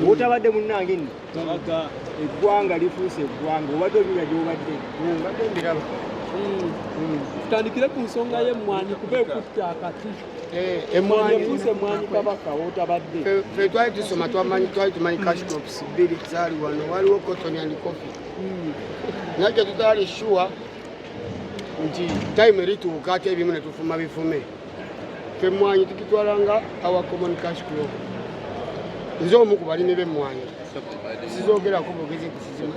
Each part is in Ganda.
Utabadde munnange nno eggwanga lifuuse eggwanga obadde olina gy'obadde mbiraba tutandikire ku nsonga y'emmwanyi kuba ekutte akati emmwanyi efuuse emmwanyi kabaka w'otabadde ffe twali tusoma twali tumanyi cash crops bbiri zaali wano waliwo cotton and coffee najja tutaali sure nti time erituuka ate ebimu ne tufuma bifume ffe emmwanyi tukitwalanga our common cash crop nze omu ku balimi b'emmwanyi sizoogerako bugezi kusizima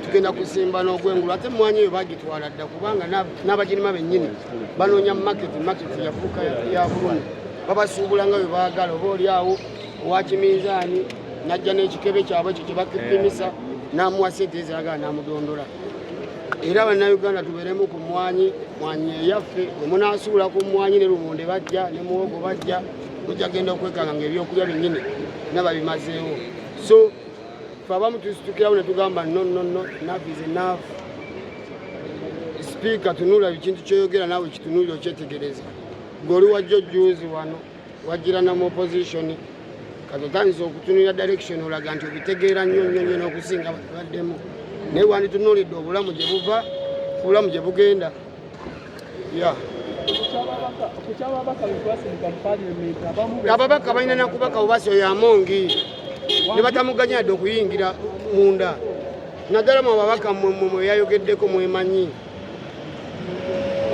tugenda kusimba n'ogwengulu ate emmwanyi eyo bagitwala dda kubanga n'abagirima bennyini banoonya maketi yafuuka ya bulumi babasuubulanga bwe baagala oba oli awo owakiminzaani najja n'ekikebe kyabwe ekyo kye bakipimisa n'amuwa sente eziragala n'amudondola era bannayuganda tubeeremu ku mmwanyi eyaffe bwe munaasuula ku mmwanyi ne lumonde bajja ne muwogo bajja mujja genda okwekanga ng'ebyokulya bennyini nababimazeewo so fe abamu tusitukirawo ne tugamba no enough is enough speaker tunula ekintu kyoyogera naawe kitunuulira okyetegereza gweoli wajja ojuuzi wano wajjira namu opposition kati otandisa okutunulira direction olaga nti obitegeera nnyo n'okusinga baddemu naye wanditunuulidde obulamu gye buva obulamu gye bugenda ababaka balina nakubaka obubasi oyo amongi ne batamuganyadde okuyingira munda naddala mu ababaka mwe yayogeddeko mwemanyi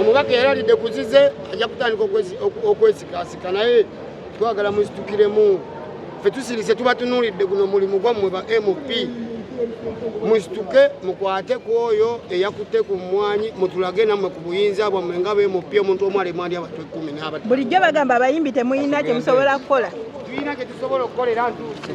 omubaka yalalidde kuzize ajja kutandika okwesikasika naye twagala musitukiremu ffe tusirise tubatunuulidde guno mulimu gwammwe ba MP musituke mukwate ku oyo eyakutte ku mmwanyi mutulage nammwe ku buyinza bwammwe nga b'MP omuntu omu alemwandi abatwe 10 bulijjo bagamba abayimbi temuyina kye musobola kukola tuyina kye tusobola okukolera ntuuse